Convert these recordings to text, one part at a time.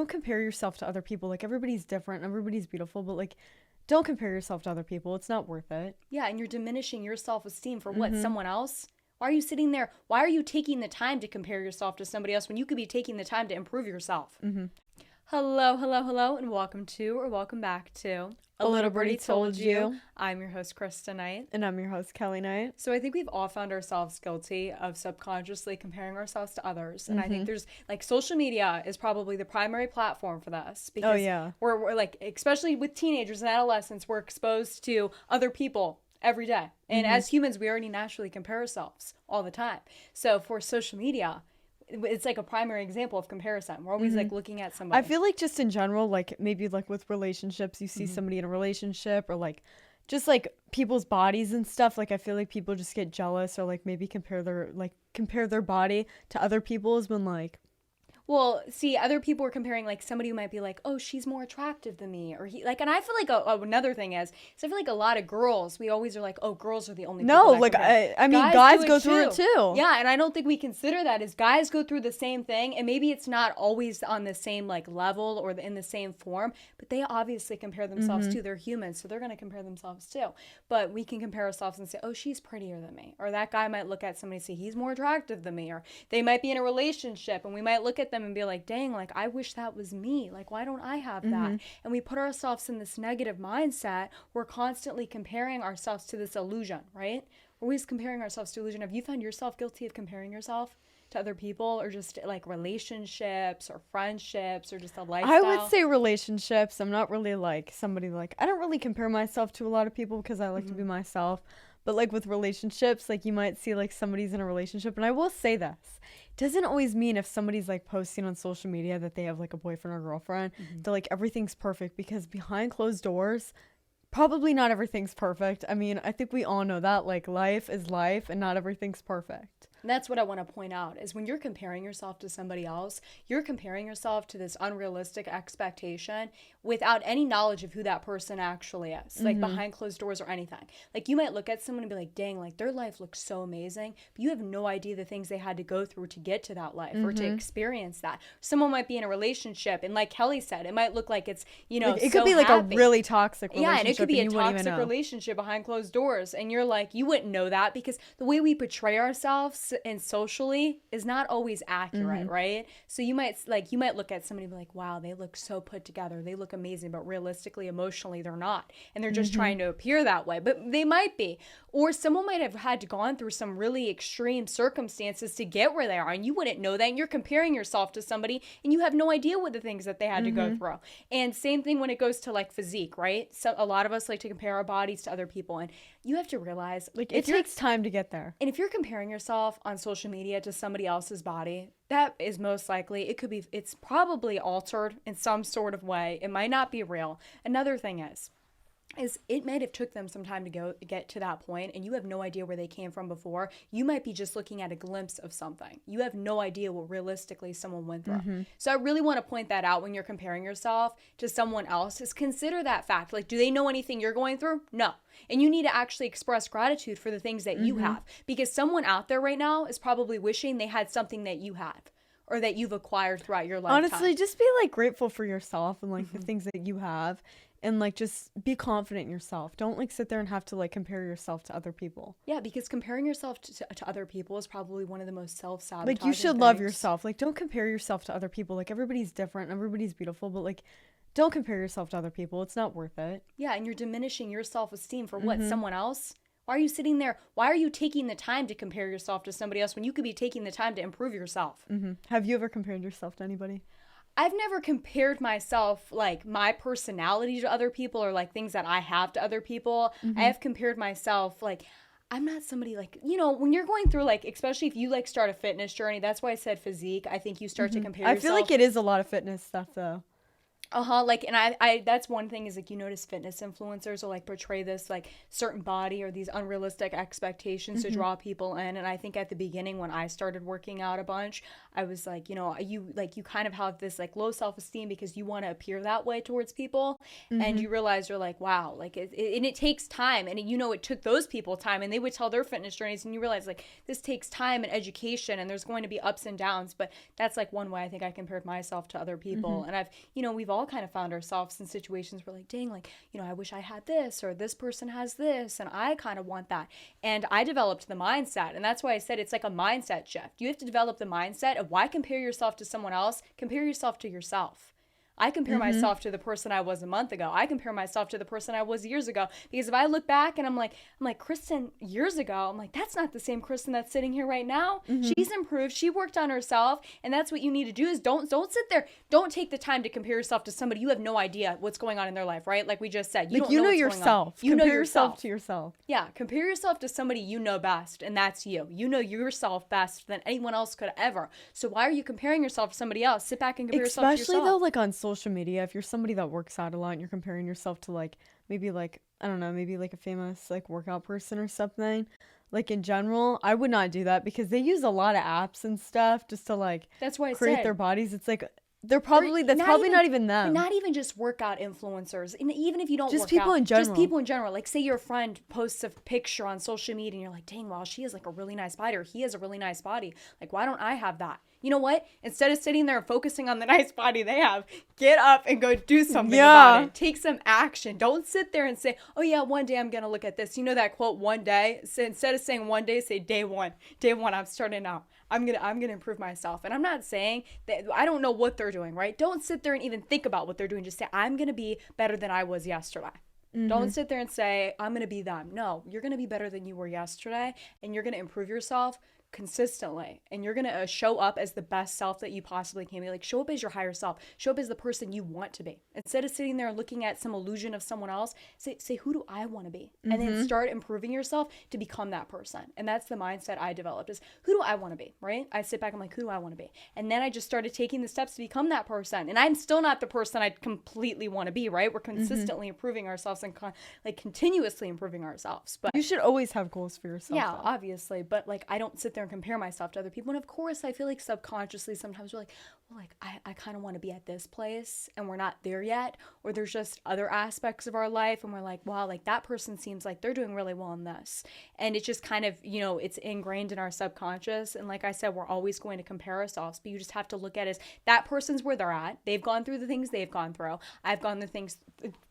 don't compare yourself to other people. Like, everybody's different, everybody's beautiful, but like, don't compare yourself to other people. It's not worth it. Yeah, and you're diminishing your self-esteem for what? Someone else? Why are you sitting there? Why are you taking the time to compare yourself to somebody else when you could be taking the time to improve yourself? Hello, hello, hello, and welcome back to A Little Birdie Told You. I'm your host, Krista Knight. And I'm your host, Kelly Knight. So I think we've all found ourselves guilty of subconsciously comparing ourselves to others. And I think there's, like, social media is probably the primary platform for this. Because we're like, especially with teenagers and adolescents, we're exposed to other people every day. And as humans, we already naturally compare ourselves all the time. So for social media, it's like a primary example of comparison. We're always like looking at somebody. I feel like just in general, like maybe like with relationships, you see somebody in a relationship or like just like people's bodies and stuff. Like I feel like people just get jealous or like maybe compare their body to other people's when like. Well, see, other people are comparing, like, somebody who might be like, oh, she's more attractive than me. Or he, like, and I feel like another thing is I feel like a lot of girls, we always are like, oh, girls are the only people No, that like, compare. I mean, guys go through it too. Yeah, and I don't think we consider that as guys go through the same thing. And maybe it's not always on the same, like, level or in the same form. But they obviously compare themselves too. They're humans, so they're going to compare themselves too. But we can compare ourselves and say, oh, she's prettier than me. Or that guy might look at somebody and say, he's more attractive than me. Or they might be in a relationship and we might look at them and be like, dang, like, I wish that was me. Like, why don't I have that? And we put ourselves in this negative mindset. We're constantly comparing ourselves to this illusion, right? We're always comparing ourselves to illusion. Have you found yourself guilty of comparing yourself to other people or just like relationships or friendships or just a lifestyle? I would say relationships. I'm not really like somebody like, I don't really compare myself to a lot of people because I like to be myself. But like with relationships, like you might see like somebody's in a relationship. And I will say this. Doesn't always mean if somebody's like posting on social media that they have like a boyfriend or girlfriend, that like everything's perfect, because behind closed doors, probably not everything's perfect. I mean, I think we all know that like life is life and not everything's perfect. And that's what I want to point out is when you're comparing yourself to somebody else, you're comparing yourself to this unrealistic expectation without any knowledge of who that person actually is, like behind closed doors or anything. Like you might look at someone and be like, dang, like their life looks so amazing, but you have no idea the things they had to go through to get to that life or to experience that. Someone might be in a relationship and like Kelly said, it might look like it's, you know, like, it so could be like happy. a really toxic relationship. Yeah, and it could be a toxic relationship behind closed doors. And you're like, you wouldn't know that because the way we portray ourselves and socially is not always accurate, right? So you might look at somebody and be like, wow, they look so put together, they look amazing, but realistically, emotionally, they're not, and they're just trying to appear that way, but they might be. Or someone might have had to gone through some really extreme circumstances to get where they are, and you wouldn't know that, and you're comparing yourself to somebody and you have no idea what the things that they had to go through. And same thing when it goes to like physique, right? So a lot of us like to compare our bodies to other people, and you have to realize like it takes time to get there. And if you're comparing yourself on social media to somebody else's body, that is most likely, it's probably altered in some sort of way. It might not be real. Another thing is it might have took them some time to get to that point, and you have no idea where they came from before. You might be just looking at a glimpse of something. You have no idea what realistically someone went through. So I really want to point that out when you're comparing yourself to someone else, is consider that fact. Like, do they know anything you're going through? No. And you need to actually express gratitude for the things that you have, because someone out there right now is probably wishing they had something that you have or that you've acquired throughout your lifetime. Honestly, just be like grateful for yourself and like the things that you have. And, like, just be confident in yourself. Don't, like, sit there and have to, like, compare yourself to other people. Yeah, because comparing yourself to other people is probably one of the most self-sabotaging like, you should love yourself. Like, don't compare yourself to other people. Like, everybody's different. Everybody's beautiful. But, like, don't compare yourself to other people. It's not worth it. Yeah, and you're diminishing your self-esteem for what? Someone else? Why are you sitting there? Why are you taking the time to compare yourself to somebody else when you could be taking the time to improve yourself? Have you ever compared yourself to anybody? I've never compared myself, like, my personality to other people or, like, things that I have to other people. I have compared myself, like, I'm not somebody, like, you know, when you're going through, like, especially if you, like, start a fitness journey, that's why I said physique. I think you start to compare yourself. I feel like it is a lot of fitness stuff, though. Like, and I that's one thing is like, you notice fitness influencers will like portray this like certain body or these unrealistic expectations to draw people in. And I think at the beginning when I started working out a bunch, I was like, you kind of have this like low self-esteem because you want to appear that way towards people. And you realize you're like, wow, like and it takes time. And it took those people time, and they would tell their fitness journeys, and you realize like this takes time and education, and there's going to be ups and downs. But that's like one way I think I compared myself to other people. And we've all kind of found ourselves in situations where like, dang, like, I wish I had this, or this person has this, and I kind of want that. And I developed the mindset, and that's why I said it's like a mindset shift. You have to develop the mindset of why compare yourself to someone else. Compare yourself to yourself. I compare myself to the person I was a month ago. I compare myself to the person I was years ago. Because if I look back and I'm like, Kristen years ago, I'm like, that's not the same Kristen that's sitting here right now. She's improved. She worked on herself. And that's what you need to do is don't sit there. Don't take the time to compare yourself to somebody. You have no idea what's going on in their life, right? Like we just said. You don't know what's yourself. Going on. Compare yourself to yourself. Yeah. Compare yourself to somebody you know best. And that's you. You know yourself best than anyone else could ever. So why are you comparing yourself to somebody else? Sit back and compare yourself to yourself. Especially though, like on social media, if you're somebody that works out a lot and you're comparing yourself to like maybe like I don't know, maybe like a famous like workout person or something, like in general, I would not do that because they use a lot of apps and stuff just to like that's why create their bodies. It's like they're probably not even them. Not even just workout influencers. And even if you don't just work people out, in general. just people in general. Like say your friend posts a picture on social media and you're like, dang, wow, she has like a really nice body, or he has a really nice body. Like, why don't I have that? You know what? Instead of sitting there and focusing on the nice body they have, get up and go do something about it. Take some action. Don't sit there and say, oh yeah, one day I'm going to look at this. You know that quote, one day? So instead of saying one day, say day one. Day one, I'm starting out. I'm gonna improve myself. And I'm not saying that I don't know what they're doing, right? Don't sit there and even think about what they're doing. Just say, I'm gonna be better than I was yesterday. Don't sit there and say, I'm gonna be them. No, you're gonna be better than you were yesterday, and you're gonna improve yourself consistently, and you're gonna show up as the best self that you possibly can be. Like, show up as your higher self. Show up as the person you want to be. Instead of sitting there and looking at some illusion of someone else, say who do I want to be? And then start improving yourself to become that person. And that's the mindset I developed is, who do I want to be, right? I sit back, I'm like, who do I want to be? And then I just started taking the steps to become that person. And I'm still not the person I completely want to be, right? We're consistently improving ourselves and continuously improving ourselves. But you should always have goals for yourself. Yeah, obviously. But like, I don't sit there and compare myself to other people. And of course, I feel like subconsciously sometimes we're like, well, like I kind of want to be at this place and we're not there yet. Or there's just other aspects of our life and we're like, wow, like that person seems like they're doing really well in this. And it's just kind of, it's ingrained in our subconscious. And like I said, we're always going to compare ourselves, but you just have to look at it as that person's where they're at. They've gone through the things they've gone through. I've done the things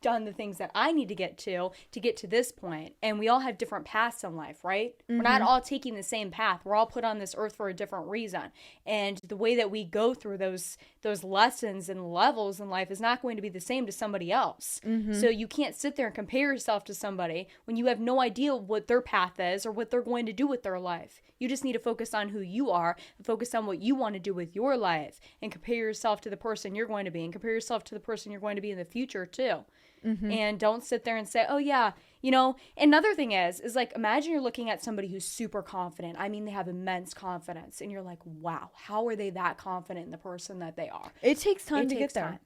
that I need to get to this point. And we all have different paths in life, right? We're not all taking the same path. We're all put on this earth for a different reason. And the way that we go through those lessons and levels in life is not going to be the same to somebody else. So you can't sit there and compare yourself to somebody when you have no idea what their path is or what they're going to do with their life. You just need to focus on who you are and focus on what you want to do with your life and compare yourself to the person you're going to be and compare yourself to the person you're going to be in the future too. And don't sit there and say, oh yeah, another thing is like, imagine you're looking at somebody who's super confident. I mean, they have immense confidence and you're like, wow, how are they that confident in the person that they are? It takes time to get there.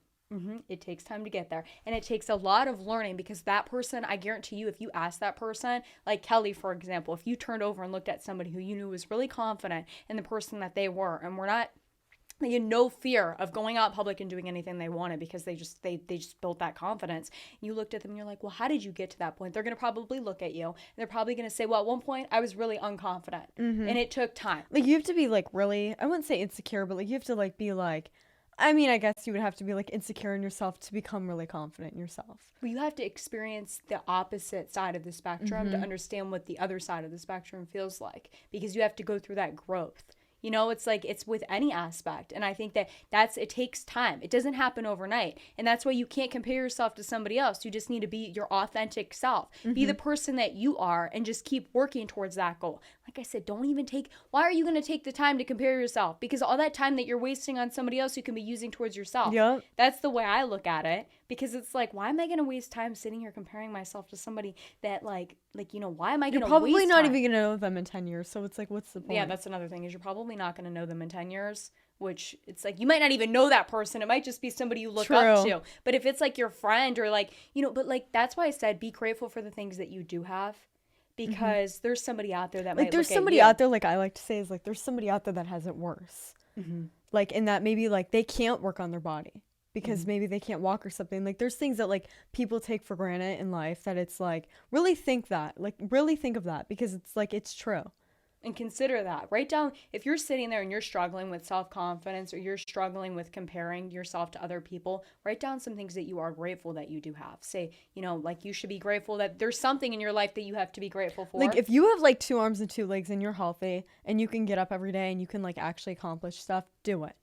It takes time to get there. And it takes a lot of learning because that person, I guarantee you, if you ask that person, like Kelly, for example, if you turned over and looked at somebody who you knew was really confident in the person that they were and were not, they had no fear of going out public and doing anything they wanted because they just built that confidence. You looked at them and you're like, well, how did you get to that point? They're going to probably look at you and they're probably going to say, well, at one point I was really unconfident and it took time. Like you have to be like really, I wouldn't say insecure, but like you have to like be like, I mean, I guess you would have to be like insecure in yourself to become really confident in yourself. Well, you have to experience the opposite side of the spectrum to understand what the other side of the spectrum feels like because you have to go through that growth. It's like it's with any aspect. And I think it takes time. It doesn't happen overnight. And that's why you can't compare yourself to somebody else. You just need to be your authentic self. Be the person that you are and just keep working towards that goal. Like I said, why are you going to take the time to compare yourself? Because all that time that you're wasting on somebody else you can be using towards yourself. Yep. That's the way I look at it. Because it's like, why am I going to waste time sitting here comparing myself to somebody that why am I going to waste time? You're probably not even going to know them in 10 years. So it's like, what's the point? Yeah, that's another thing is you're probably not going to know them in 10 years. which it's like you might not even know that person. It might just be somebody you look up to. But if it's like your friend or like, but like that's why I said be grateful for the things that you do have, because there's somebody out there that like might there's look somebody at you. out there, like I like to say, is like there's somebody out there that has it worse. Like in that maybe like they can't work on their body because maybe they can't walk or something. Like there's things that like people take for granted in life that it's like really think of that because it's like it's true. And consider that. Write down, if you're sitting there and you're struggling with self-confidence or you're struggling with comparing yourself to other people, write down some things that you are grateful that you do have. Say, like you should be grateful that there's something in your life that you have to be grateful for. Like if you have like 2 arms and 2 legs and you're healthy and you can get up every day and you can like actually accomplish stuff, do it.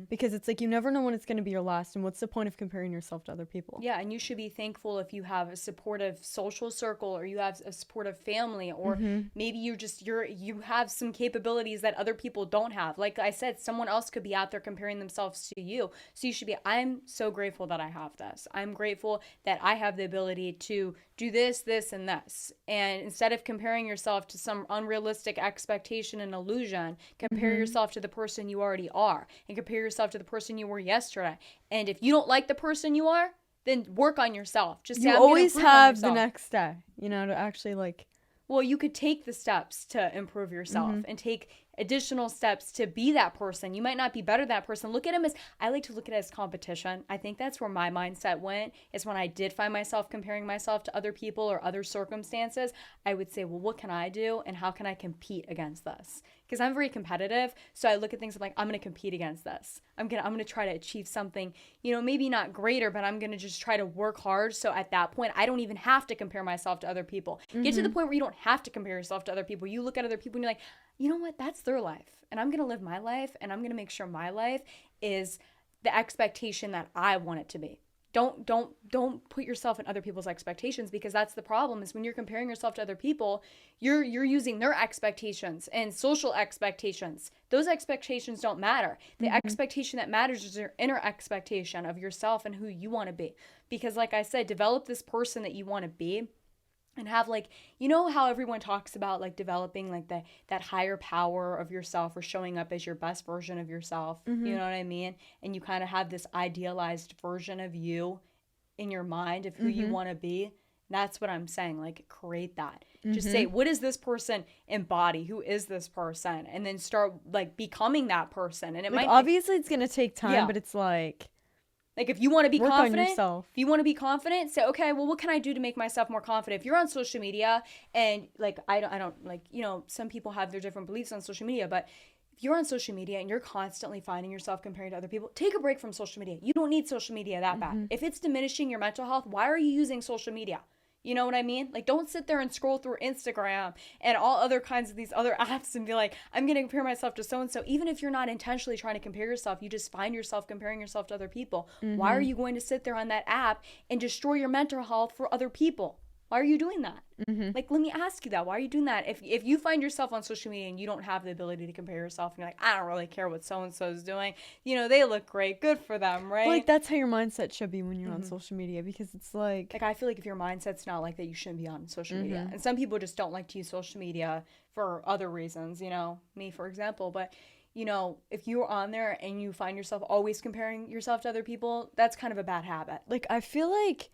Because it's like you never know when it's going to be your last, and what's the point of comparing yourself to other people? Yeah, and you should be thankful if you have a supportive social circle or you have a supportive family, or maybe you have some capabilities that other people don't have. Like I said, someone else could be out there comparing themselves to you. So you should be, I'm so grateful that I have this. I'm grateful that I have the ability to do this, this, and this. And instead of comparing yourself to some unrealistic expectation and illusion, compare yourself to the person you already are, and compare yourself to the person you were yesterday. And if you don't like the person you are, then work on yourself. Just say, you always have the next day, to actually like. Well, you could take the steps to improve yourself and take additional steps to be that person. You might not be better than that person. Look at him I like to look at it as competition. I think that's where my mindset went, is when I did find myself comparing myself to other people or other circumstances, I would say, well, what can I do and how can I compete against this? Because I'm very competitive. So I look at things, I'm like, I'm going to compete against this. I'm going to try to achieve something, maybe not greater, but I'm going to just try to work hard. So at that point, I don't even have to compare myself to other people. Get to the point where you don't have to compare yourself to other people. You look at other people and you're like, you know what? That's their life. And I'm going to live my life, and I'm going to make sure my life is the expectation that I want it to be. Don't put yourself in other people's expectations, because that's the problem, is when you're comparing yourself to other people, you're using their expectations and social expectations. Those expectations don't matter. The expectation that matters is your inner expectation of yourself and who you want to be. Because like I said, develop this person that you want to be. And have like, how everyone talks about like developing like that higher power of yourself, or showing up as your best version of yourself. You know what I mean? And you kind of have this idealized version of you in your mind of who you want to be. That's what I'm saying. Like, create that. Just say, what does this person embody? Who is this person? And then start like becoming that person. And it like, might obviously it's gonna take time, but it's like if you want to be work confident, on yourself. If you want to be confident, say, okay, well, what can I do to make myself more confident? If you're on social media and like, I don't like, some people have their different beliefs on social media, but if you're on social media and you're constantly finding yourself comparing to other people, take a break from social media. You don't need social media that bad. If it's diminishing your mental health, why are you using social media? You know what I mean? Like, don't sit there and scroll through Instagram and all other kinds of these other apps and be like, I'm going to compare myself to so-and-so. Even if you're not intentionally trying to compare yourself, you just find yourself comparing yourself to other people. Why are you going to sit there on that app and destroy your mental health for other people? Why are you doing that? Like, let me ask you that. Why are you doing that? If you find yourself on social media and you don't have the ability to compare yourself, and you're like, I don't really care what so-and-so is doing. They look great. Good for them, right? But like, that's how your mindset should be when you're on social media, because it's like I feel like if your mindset's not like that, you shouldn't be on social media. And some people just don't like to use social media for other reasons, me, for example. But, if you're on there and you find yourself always comparing yourself to other people, that's kind of a bad habit. Like, I feel like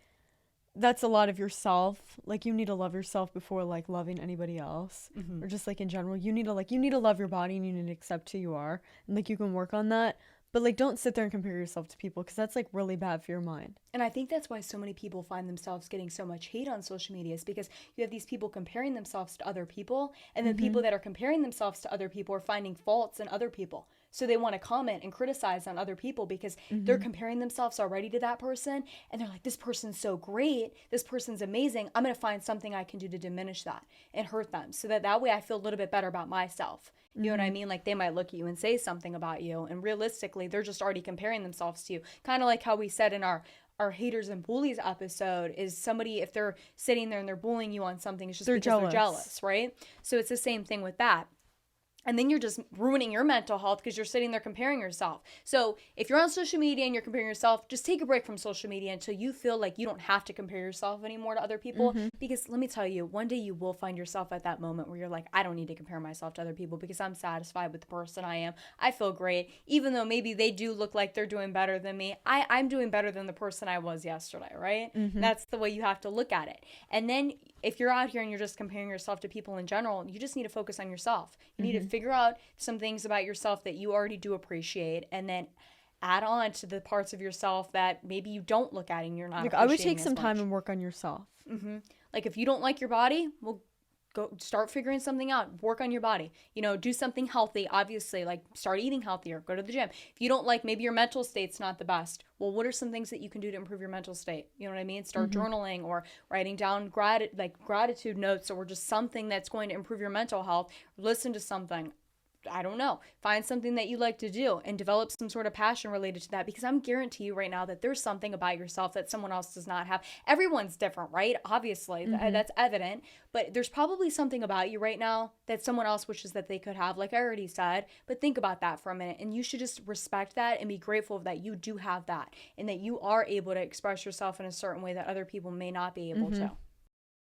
that's a lot of yourself. Like, you need to love yourself before like loving anybody else, or just like in general, you need to love your body, and you need to accept who you are, and like you can work on that. But like, don't sit there and compare yourself to people, because that's like really bad for your mind. And I think that's why so many people find themselves getting so much hate on social media, is because you have these people comparing themselves to other people, and then people that are comparing themselves to other people are finding faults in other people. So they want to comment and criticize on other people because they're comparing themselves already to that person. And they're like, this person's so great. This person's amazing. I'm going to find something I can do to diminish that and hurt them. So that way I feel a little bit better about myself. You know what I mean? Like, they might look at you and say something about you, and realistically, they're just already comparing themselves to you. Kind of like how we said in our haters and bullies episode, is somebody, if they're sitting there and they're bullying you on something, it's just because they're jealous, right? So it's the same thing with that. And then you're just ruining your mental health because you're sitting there comparing yourself. So if you're on social media and you're comparing yourself, just take a break from social media until you feel like you don't have to compare yourself anymore to other people. Because let me tell you, one day you will find yourself at that moment where you're like, I don't need to compare myself to other people because I'm satisfied with the person I am. I feel great. Even though maybe they do look like they're doing better than me, I'm doing better than the person I was yesterday, right? That's the way you have to look at it. And then if you're out here and you're just comparing yourself to people in general, you just need to focus on yourself. You need to figure out some things about yourself that you already do appreciate, and then add on to the parts of yourself that maybe you don't look at and you're not Like, appreciating I would take some as time much. and work on yourself. Like if you don't like your body, well, go start figuring something out. Work on your body. Do something healthy. Obviously, like start eating healthier. Go to the gym. If you don't like, maybe your mental state's not the best. Well, what are some things that you can do to improve your mental state? You know what I mean? Start journaling or writing down gratitude notes, or just something that's going to improve your mental health. Listen to something. I don't know, find something that you like to do and develop some sort of passion related to that, because I'm guarantee you right now that there's something about yourself that someone else does not have. Everyone's different, right? Obviously, that's evident, but there's probably something about you right now that someone else wishes that they could have, like I already said. But think about that for a minute, and you should just respect that and be grateful that you do have that and that you are able to express yourself in a certain way that other people may not be able to.